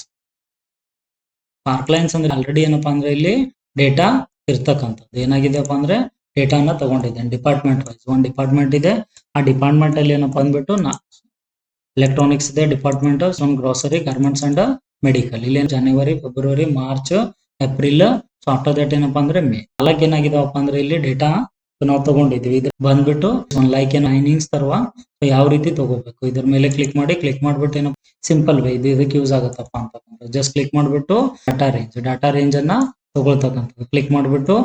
ಸ್ಪಾರ್ಕ್ ಲೈನ್ಸ್ ಅಂದ್ರೆ ಆಲ್ರೆಡಿ ಏನಪ್ಪಾ ಅಂದ್ರೆ ಇಲ್ಲಿ ಡೇಟಾ ಇರ್ತಕ್ಕಂಥದ್ದು. ಏನಾಗಿದೆಪ್ಪ ಅಂದ್ರೆ ಡೇಟಾನ ತಗೊಂಡಿದ್ದೇನೆ ಡಿಪಾರ್ಟ್ಮೆಂಟ್ ವೈಸ್. ಒಂದು ಡಿಪಾರ್ಟ್ಮೆಂಟ್ ಇದೆ, ಆ ಡಿಪಾರ್ಟ್ಮೆಂಟ್ ಅಲ್ಲಿ ಏನಪ್ಪಾ ಅಂದ್ಬಿಟ್ಟು ಎಲೆಕ್ಟ್ರಾನಿಕ್ಸ್ ಇದೆ department, some grocery, garments and medical. ಇಲ್ಲಿ January, February, March, April, so after that ಏನಪ್ಪಾ ಅಂದ್ರೆ ಮೇ. ನಾಲ್ಕು ಏನಾಗಿದಾವಪ್ಪ ಅಂದ್ರೆ ಇಲ್ಲಿ ಡೇಟಾ ನಾವು ತಗೊಂಡಿದ್ವಿ. ಇದು ಬಂದ್ಬಿಟ್ಟು ಲೈಕ್ ಏನ್ ಲೈನಿಂಗ್ಸ್ ತರುವ ಯಾವ ರೀತಿ ತಗೋಬೇಕು ಇದ್ರ ಮೇಲೆ ಕ್ಲಿಕ್ ಮಾಡ್ಬಿಟ್ಟು ಏನೋ ಸಿಂಪಲ್ ವೇ ಇದು ಇದಕ್ಕೆ ಯೂಸ್ ಆಗುತ್ತಪ್ಪ ಅಂತ ಜಸ್ಟ್ ಕ್ಲಿಕ್ ಮಾಡ್ಬಿಟ್ಟು ಡಾಟಾ ರೇಂಜ್ ಅನ್ನ ತಗೊಳ್ತಕ್ಕಂಥದ್ದು. ಕ್ಲಿಕ್ ಮಾಡ್ಬಿಟ್ಟು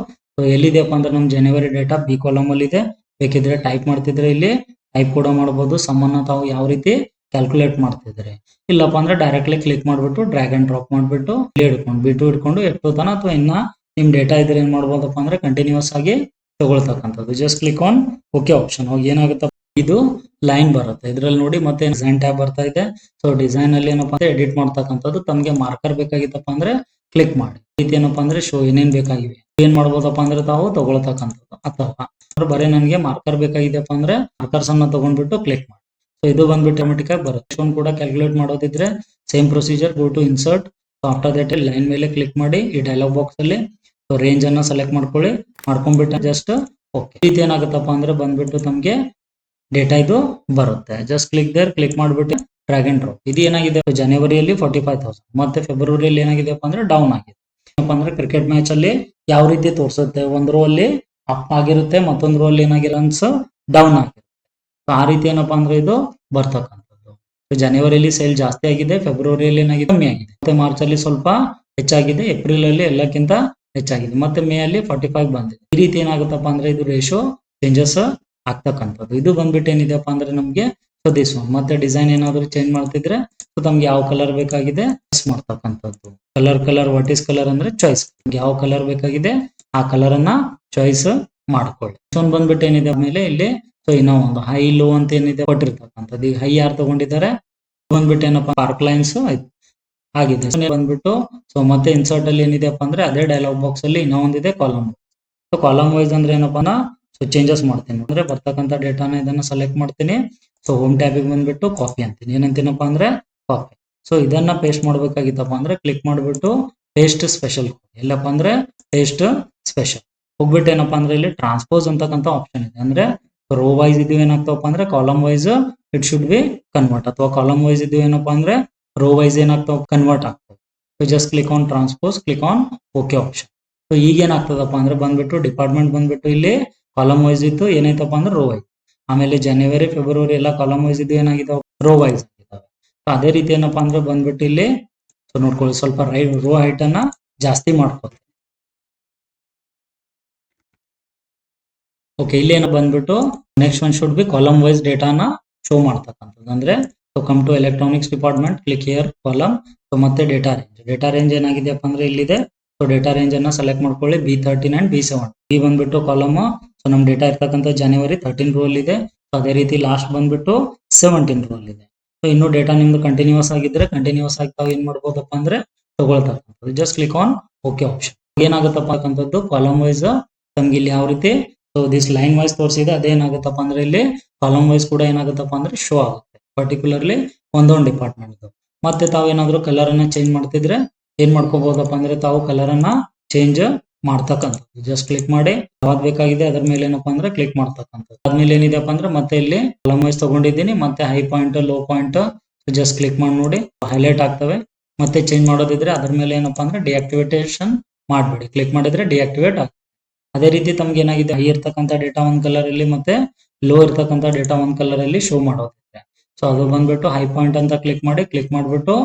ಎಲ್ಲಿದೆಯಪ್ಪ ಅಂದ್ರೆ ನಮ್ ಜನವರಿ ಡೇಟಾ ಬಿ ಕಾಲಮ್ ಅಲ್ಲಿ ಇದೆ. ಬೇಕಿದ್ರೆ ಟೈಪ್ ಮಾಡ್ತಿದ್ರೆ ಇಲ್ಲಿ ಟೈಪ್ ಕೂಡ ಮಾಡಬಹುದು. ಸಮ್ಮನ್ನ ತಾವು ಯಾವ ರೀತಿ ಕ್ಯಾಲ್ಕುಲೇಟ್ ಮಾಡ್ತಿದ್ರೆ, ಇಲ್ಲಪ್ಪ ಅಂದ್ರೆ ಡೈರೆಕ್ಟ್ಲಿ ಕ್ಲಿಕ್ ಮಾಡ್ಬಿಟ್ಟು ಡ್ರ್ಯಾಗ್ ಅಂಡ್ ಡ್ರಾಪ್ ಮಾಡ್ಬಿಟ್ಟು ಹಿಡ್ಕೊಂಡು ಎಷ್ಟು ತನ ಅಥವಾ ಇನ್ನ ನಿಮ್ ಡೇಟಾ ಇದ್ರೆ ಏನ್ ಮಾಡ್ಬೋದಪ್ಪ ಅಂದ್ರೆ ಕಂಟಿನ್ಯೂಸ್ ಆಗಿ ತಗೊಳ್ತಕ್ಕಂಥದ್ದು. Just click on okay option. ಹೋಗಿ ಏನಾಗುತ್ತೆ ಇದು ಲೈನ್ ಬರುತ್ತೆ ಇದ್ರಲ್ಲಿ ನೋಡಿ. ಮತ್ತೆ ಡಿಸೈನ್ ಟ್ಯಾಬ್ ಬರ್ತಾ ಇದೆ. ಸೊ ಡಿಸೈನ್ ಅಲ್ಲಿ ಏನಪ್ಪಾ ಅಂದ್ರೆ ಎಡಿಟ್ ಮಾಡ್ತಕ್ಕಂಥದ್ದು. ತಮ್ಗೆ ಮಾರ್ಕರ್ ಬೇಕಾಗಿತ್ತಪ್ಪ ಅಂದ್ರೆ ಕ್ಲಿಕ್ ಮಾಡಿ. ರೀತಿ ಏನಪ್ಪಾ ಅಂದ್ರೆ ಶೋ ಏನೇನ್ ಬೇಕಾಗಿವೆ ಏನ್ ಮಾಡ್ಬೋದಪ್ಪ ಅಂದ್ರೆ ತಾವು ತಗೊಳ್ತಕ್ಕಂಥದ್ದು. ಅಥವಾ ಬರೀ ನನಗೆ ಮಾರ್ಕರ್ ಬೇಕಾಗಿದೆಪ್ಪ ಅಂದ್ರೆ ಮಾರ್ಕರ್ಸ್ ಅನ್ನ ತಗೊಂಡ್ಬಿಟ್ಟು ಕ್ಲಿಕ್ ಮಾಡಿ. ಸೊ ಇದು ಬಂದ್ಬಿಟ್ಟು ಆಟೋಮೆಟಿಕ್ ಆಗಿ ಬರುತ್ತೆ. ಇಷ್ಟೊಂದು ಕೂಡ ಕ್ಯಾಲ್ಕುಲೇಟ್ ಮಾಡೋದಿದ್ರೆ same procedure, go to insert, after that line ಮೇಲೆ ಕ್ಲಿಕ್ ಮಾಡಿ ಈ ಡೈಲಾಗ್ ಬಾಕ್ಸ್ ಅಲ್ಲಿ ರೇಂಜ್ ಅನ್ನ ಸೆಲೆಕ್ಟ್ ಮಾಡ್ಕೊಂಡ್ಬಿಟ್ಟು ಜಸ್ಟ್ ಓಕೆ. ಇದು ಏನಾಗುತ್ತಪ್ಪ ಅಂದ್ರೆ ಬಂದ್ಬಿಟ್ಟು ತಮ್ಗೆ ಡೇಟಾ ಇದು ಬರುತ್ತೆ. ಜಸ್ಟ್ ಕ್ಲಿಕ್ ಮಾಡ್ಬಿಟ್ಟು ಡ್ರ್ಯಾಗ್ ಅಂಡ್ ಡ್ರಾಪ್. ಇದು ಏನಾಗಿದೆ ಜನವರಿಯಲ್ಲಿ 45,000 ಮತ್ತೆ ಫೆಬ್ರವರಿಯಲ್ಲಿ ಏನಾಗಿದೆಪ್ಪ ಅಂದ್ರೆ ಡೌನ್ ಆಗಿದೆ. ಏನಪ್ಪಾ ಅಂದ್ರೆ ಕ್ರಿಕೆಟ್ ಮ್ಯಾಚ್ ಅಲ್ಲಿ ಯಾವ ರೀತಿ ತೋರಿಸುತ್ತೆ, ಒಂದ್ ರೋ ಅಲ್ಲಿ ಅಪ್ ಆಗಿರುತ್ತೆ, ಮತ್ತೊಂದು ರೋ ಅಲ್ಲಿ ಏನಾಗಿರೋ ರನ್ಸ್ ಡೌನ್ ಆಗಿರುತ್ತೆ. ಆ ರೀತಿ ಏನಪ್ಪಾ ಅಂದ್ರೆ ಇದು ಬರ್ತಕ್ಕಂಥದ್ದು. ಜನವರಿಯಲ್ಲಿ ಸೇಲ್ ಜಾಸ್ತಿ ಆಗಿದೆ, ಫೆಬ್ರವರಿಯಲ್ಲಿ ಏನಾಗಿದೆ ಕಮ್ಮಿ ಆಗಿದೆ, ಮತ್ತೆ ಮಾರ್ಚ್ ಅಲ್ಲಿ ಸ್ವಲ್ಪ ಹೆಚ್ಚಾಗಿದೆ, ಏಪ್ರಿಲ್ ಅಲ್ಲಿ ಎಲ್ಲಕ್ಕಿಂತ ಹೆಚ್ಚಾಗಿದೆ, ಮತ್ತೆ ಮೇ ಅಲ್ಲಿ 45 ಬಂದಿದೆ. ಈ ರೀತಿ ಏನಾಗುತ್ತಪ್ಪ ಅಂದ್ರೆ ಇದು ರೇಷೋ ಚೇಂಜಸ್ ಆಗ್ತಕ್ಕಂಥದ್ದು. ಇದು ಬಂದ್ಬಿಟ್ಟು ಏನಿದೆಪ್ಪ ಅಂದ್ರೆ ನಮ್ಗೆ ದಿಸ್ ಒನ್. ಮತ್ತೆ ಡಿಸೈನ್ ಏನಾದ್ರು ಚೇಂಜ್ ಮಾಡ್ತಿದ್ರೆ ತಮ್ಗೆ ಯಾವ ಕಲರ್ ಬೇಕಾಗಿದೆ ಮಾಡ್ತಕ್ಕಂಥದ್ದು. ಕಲರ್ ವಾಟ್ ಈಸ್ ಕಲರ್ ಅಂದ್ರೆ ಚಾಯ್ಸ್. ಯಾವ ಕಲರ್ ಬೇಕಾಗಿದೆ ಆ ಕಲರ್ ಅನ್ನ ಚಾಯ್ಸ್ ಮಾಡ್ಕೊಳ್ಳಿ. ಒಂದು ಬಂದ್ಬಿಟ್ಟು ಏನಿದೆ ಆಮೇಲೆ ಇಲ್ಲಿ ಸೊ ಇನ್ನೂ ಒಂದು ಹೈ ಲೋ ಅಂತ ಏನಿದೆ ಕೊಟ್ಟಿರ್ತಕ್ಕಂಥದ್ದು. ಈಗ ಹೈ ಯಾರು ತಗೊಂಡಿದ್ದಾರೆ ಬಂದ್ಬಿಟ್ಟು ಏನಪ್ಪಾ ಪಾರ್ಕ್ ಲೈನ್ಸ್ ಆಗಿದೆ ಬಂದ್ಬಿಟ್ಟು. ಸೊ ಮತ್ತೆ ಇನ್ಸರ್ಟ್ ಅಲ್ಲಿ ಏನಿದೆಪ್ಪ ಅಂದ್ರೆ ಅದೇ ಡೈಲಾಗ್ ಬಾಕ್ಸ್ ಅಲ್ಲಿ ಇನ್ನೂ ಒಂದಿದೆ ಕಾಲಮ್. ಸೊ ಕಾಲಮ್ ವೈಸ್ ಅಂದ್ರೆ ಏನಪ್ಪಾ ಸೊ ಚೇಂಜಸ್ ಮಾಡ್ತೀನಿ ಅಂದ್ರೆ ಬರ್ತಕ್ಕಂಥ ಡೇಟಾನ ಇದನ್ನ ಸೆಲೆಕ್ಟ್ ಮಾಡ್ತೀನಿ. ಸೊ ಹೋಮ್ ಟ್ಯಾಬಿಗೆ ಬಂದ್ಬಿಟ್ಟು ಕಾಪಿ ಅಂತೀನಿ. ಏನಂತೀನಪ್ಪ ಅಂದ್ರೆ ಕಾಪಿ. ಸೊ ಇದನ್ನ ಪೇಸ್ಟ್ ಮಾಡ್ಬೇಕಾಗಿತ್ತಪ್ಪ ಅಂದ್ರೆ ಕ್ಲಿಕ್ ಮಾಡ್ಬಿಟ್ಟು ಪೇಸ್ಟ್ ಸ್ಪೆಷಲ್ ಎಲ್ಲಪ್ಪ ಅಂದ್ರೆ ಪೇಸ್ಟ್ ಸ್ಪೆಷಲ್ ಹೋಗ್ಬಿಟ್ಟು ಏನಪ್ಪಾ ಅಂದ್ರೆ ಇಲ್ಲಿ ಟ್ರಾನ್ಸ್ಪೋಸ್ ಅಂತಕ್ಕಂಥ ಆಪ್ಷನ್ ಇದೆ. ಅಂದ್ರೆ ರೋ ವೈಸ್ ಇದು ಏನಾಗ್ತವಪ್ಪ ಅಂದ್ರೆ column wise it should be convert, ಅಥವಾ ಕಾಲಮ್ ವೈಸ್ ಇದು ಏನಪ್ಪಾ ಅಂದ್ರೆ ರೋ ವೈಸ್ ಏನಾಗ್ತಾವ ಕನ್ವರ್ಟ್ ಆಗ್ತವೆ. So just click on transpose, click on okay option. So ಈಗ ಏನಾಗ್ತದಪ್ಪ ಅಂದ್ರೆ ಬಂದ್ಬಿಟ್ಟು ಡಿಪಾರ್ಟ್ಮೆಂಟ್ ಬಂದ್ಬಿಟ್ಟು ಇಲ್ಲಿ ಕಾಲಮ್ ವೈಸ್ ಇತ್ತು ಏನಾಯ್ತಪ್ಪ ಅಂದ್ರೆ ರೋ ವೈಸ್. ಆಮೇಲೆ ಜನವರಿ ಫೆಬ್ರವರಿ ಎಲ್ಲ ಕಾಲಮ್ ವೈಸ್ ಇದು ಏನಾಗಿದಾವೆ ರೋ ವೈಸ್ ಆಗಿದ್ದಾವೆ. ಅದೇ ರೀತಿ ಏನಪ್ಪಾ ಅಂದ್ರೆ ಬಂದ್ಬಿಟ್ಟು ಇಲ್ಲಿ ಸೊ ನೋಡ್ಕೊಳ್ಳಿ ಸ್ವಲ್ಪ ರೋ ಹೈಟ್ ಅನ್ನ ಜಾಸ್ತಿ ಮಾಡ್ಕೊತೀವಿ. ಓಕೆ ಇಲ್ಲಿ ಏನೋ ಬಂದ್ಬಿಟ್ಟು next one should be column wise ಡೇಟಾನ ಶೋ ಮಾಡ್ತಕ್ಕಂಥದ್ದು. ಅಂದ್ರೆ so come to electronics department, click here column. So ಮತ್ತೆ ಡೇಟಾ ರೇಂಜ್ ಏನಾಗಿದೆಯಪ್ಪ ಅಂದ್ರೆ ಇಲ್ಲಿದೆ. ಸೊ ಡೇಟಾ ರೇಂಜ್ ಅನ್ನ ಸೆಲೆಕ್ಟ್ ಮಾಡ್ಕೊಳ್ಳಿ B13 ಅಂಡ್ B7. ಈ ಬಂದ್ಬಿಟ್ಟು ಕಾಲಮ್. ಸೊ ನಮ್ ಡೇಟಾ ಇರ್ತಕ್ಕಂಥ ಜನವರಿ 13 ರೋ ಅಲ್ಲಿ ಇದೆ. ಸೊ ಅದೇ ರೀತಿ ಲಾಸ್ಟ್ ಬಂದ್ಬಿಟ್ಟು 17 ರೋ ಅಲ್ಲಿ ಇದೆ. ಸೊ ಇನ್ನು ಡೇಟಾ ನಿಮ್ದು ಕಂಟಿನ್ಯೂಸ್ ಆಗಿದ್ರೆ ಕಂಟಿನ್ಯೂಸ್ ಆಗಿ ತಾವು ಏನ್ ಮಾಡ್ಬೋದಪ್ಪ ಅಂದ್ರೆ ತಗೊಳ್ತಕ್ಕಂಥದ್ದು. Just click on okay option. ಏನಾಗುತ್ತಪ್ಪ ಅಂತದ್ದು ಕಾಲಮ್ ವೈಸ್ ತಮ್ಗೆ ಇಲ್ಲಿ ಯಾವ ರೀತಿ ಸೊ ದಿಸ್ ಲೈನ್ ವೈಸ್ ತೋರಿಸಿದೆ ಅದೇನಾಗುತ್ತಪ್ಪ ಅಂದ್ರೆ ಇಲ್ಲಿ ಕಾಲಮ್ ವೈಸ್ ಕೂಡ ಏನಾಗುತ್ತಪ್ಪ ಅಂದ್ರೆ ಶೋ ಆಗುತ್ತೆ ಪರ್ಟಿಕ್ಯುಲರ್ಲಿ ಒಂದೊಂದು ಡಿಪಾರ್ಟ್ಮೆಂಟ್. ಮತ್ತೆ ತಾವು ಏನಾದ್ರು ಕಲರ್ ಅನ್ನ ಚೇಂಜ್ ಮಾಡ್ತಿದ್ರೆ ಏನ್ ಮಾಡ್ಕೋಬಹುದಪ್ಪ ಅಂದ್ರೆ ತಾವು ಕಲರ್ ಅನ್ನ ಚೇಂಜ್ ಮಾಡ್ತಕ್ಕಂಥದ್ದು. ಜಸ್ಟ್ ಕ್ಲಿಕ್ ಮಾಡಿ ಯಾವ್ದು ಬೇಕಾಗಿದೆ ಅದ್ರ ಮೇಲೆ ಏನಪ್ಪಾ ಅಂದ್ರೆ ಕ್ಲಿಕ್ ಮಾಡ್ತಕ್ಕಂಥದ್ದು. ಅದ್ಮೇಲೆ ಏನಿದೆಪ್ಪ ಅಂದ್ರೆ ಮತ್ತೆ ಇಲ್ಲಿ ಕಾಲಮ್ ವೈಸ್ ತಗೊಂಡಿದ್ದೀನಿ. ಮತ್ತೆ high point low point just click ಮಾಡಿ ನೋಡಿ ಹೈಲೈಟ್ ಆಗ್ತವೆ. ಮತ್ತೆ ಚೇಂಜ್ ಮಾಡೋದಿದ್ರೆ ಅದ್ರ ಮೇಲೆ ಏನಪ್ಪಾ ಅಂದ್ರೆ ಡಿಆಕ್ಟಿವೇಟೇಷನ್ ಮಾಡ್ಬೇಡಿ, ಕ್ಲಿಕ್ ಮಾಡಿದ್ರೆ ಡಿಆಕ್ಟಿವೇಟ್ ಆಗ್ತದೆ. ಅದೇ ರೀತಿ ತಮ್ಗೆ ಏನಾಗಿದೆ ಹೈ ಇರ್ತಕ್ಕಂಥ ಡೇಟಾ ಒಂದ್ ಕಲರ್ ಅಲ್ಲಿ ಮತ್ತೆ ಲೋ ಇರ್ತಕ್ಕಂಥ ಡೇಟಾ ಒಂದ್ ಕಲರ್ ಅಲ್ಲಿ ಶೋ ಮಾಡೋದಿದೆ. ಸೊ ಅದು ಬಂದ್ಬಿಟ್ಟು ಹೈ ಪಾಯಿಂಟ್ ಅಂತ ಕ್ಲಿಕ್ ಮಾಡಿಬಿಟ್ಟು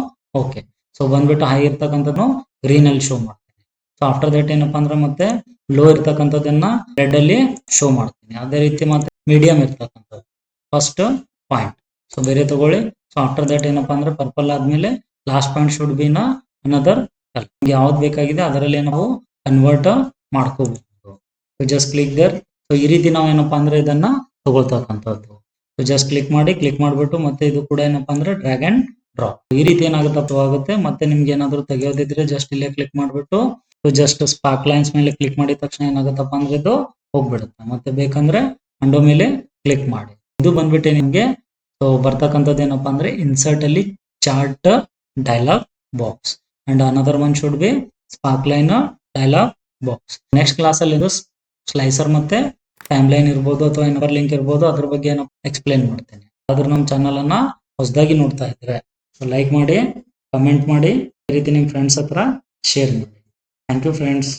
ಓಕೆ. ಸೊ ಬಂದ್ಬಿಟ್ಟು ಹೈ ಇರ್ತಕ್ಕಂಥದ್ದು ಗ್ರೀನ್ ಅಲ್ಲಿ ಶೋ ಮಾಡ್ತೀನಿ. ಸೊ ಆಫ್ಟರ್ ದಟ್ ಏನಪ್ಪಾ ಅಂದ್ರೆ ಮತ್ತೆ ಲೋ ಇರ್ತಕ್ಕಂಥದ್ದನ್ನ ರೆಡ್ ಅಲ್ಲಿ ಶೋ ಮಾಡ್ತೀನಿ. ಅದೇ ರೀತಿ ಮತ್ತೆ ಮೀಡಿಯಂ ಇರ್ತಕ್ಕಂಥದ್ದು ಫಸ್ಟ್ ಪಾಯಿಂಟ್. ಸೊ ಬೇರೆ ತಗೊಳ್ಳಿ. ಸೊ ಆಫ್ಟರ್ ದಟ್ ಏನಪ್ಪಾ ಅಂದ್ರೆ ಪರ್ಪಲ್ ಆದ್ಮೇಲೆ last point should be an another colour. ಯಾವ್ದು ಬೇಕಾಗಿದೆ ಅದರಲ್ಲಿ ನಾವು ಕನ್ವರ್ಟ್ ಮಾಡ್ಕೋಬಹುದು. So just click there. So ಈ ರೀತಿ ನಾವು ಏನಪ್ಪಾ ಅಂದ್ರೆ ಇದನ್ನ ತಗೊಳ್ತಕ್ಕಂಥದ್ದು. ಸೊ ಜಸ್ಟ್ ಕ್ಲಿಕ್ ಮಾಡಿಬಿಟ್ಟು ಮತ್ತೆ ಇದು ಕೂಡ ಏನಪ್ಪಾ ಅಂದ್ರೆ ಡ್ರ್ಯಾಗ್ ಅಂಡ್ ಡ್ರಾಪ್. ಈ ರೀತಿ ಏನಾಗುತ್ತೆ ಮತ್ತೆ ನಿಮ್ಗೆ ಏನಾದ್ರು ತೆಗೆಯೋದಿದ್ರೆ ಜಸ್ಟ್ ಇಲ್ಲೇ ಕ್ಲಿಕ್ ಮಾಡ್ಬಿಟ್ಟು ಜಸ್ಟ್ ಸ್ಪಾರ್ಕ್ ಲೈನ್ಸ್ ಮೇಲೆ ಕ್ಲಿಕ್ ಮಾಡಿದ ತಕ್ಷಣ ಏನಾಗುತ್ತಪ್ಪ ಅಂದ್ರೆ ಇದು ಹೋಗ್ಬಿಡುತ್ತೆ. ಮತ್ತೆ ಬೇಕಂದ್ರೆ ಅಂಡೋ ಮೇಲೆ ಕ್ಲಿಕ್ ಮಾಡಿ. ಇದು ಬಂದ್ಬಿಟ್ಟು ನಿಮ್ಗೆ ಸೊ ಬರ್ತಕ್ಕಂಥದ್ದು ಏನಪ್ಪಾ ಅಂದ್ರೆ ಇನ್ಸರ್ಟ್ ಅಲ್ಲಿ chart dialogue box and another one should B spark line dialogue box. Next class ಅಲ್ಲಿ ಇದು ಸ್ಲೈಸರ್ ಮತ್ತೆ ಟೈಮ್ ಲೈನ್ ಇರ್ಬೋದು ಅಥವಾ ಇನ್ನೊಂದು ಲಿಂಕ್ ಇರ್ಬೋದು, ಅದ್ರ ಬಗ್ಗೆ ಎಕ್ಸ್ಪ್ಲೈನ್ ಮಾಡ್ತೇನೆ. ಆದ್ರೂ ನಮ್ಮ ಚಾನಲ್ ಅನ್ನ ಹೊಸದಾಗಿ ನೋಡ್ತಾ ಇದ್ರೆ ಲೈಕ್ ಮಾಡಿ, ಕಮೆಂಟ್ ಮಾಡಿ, ಈ ರೀತಿ ನಿಮ್ ಫ್ರೆಂಡ್ಸ್ ಹತ್ರ ಶೇರ್ ಮಾಡಿ. Thank you friends.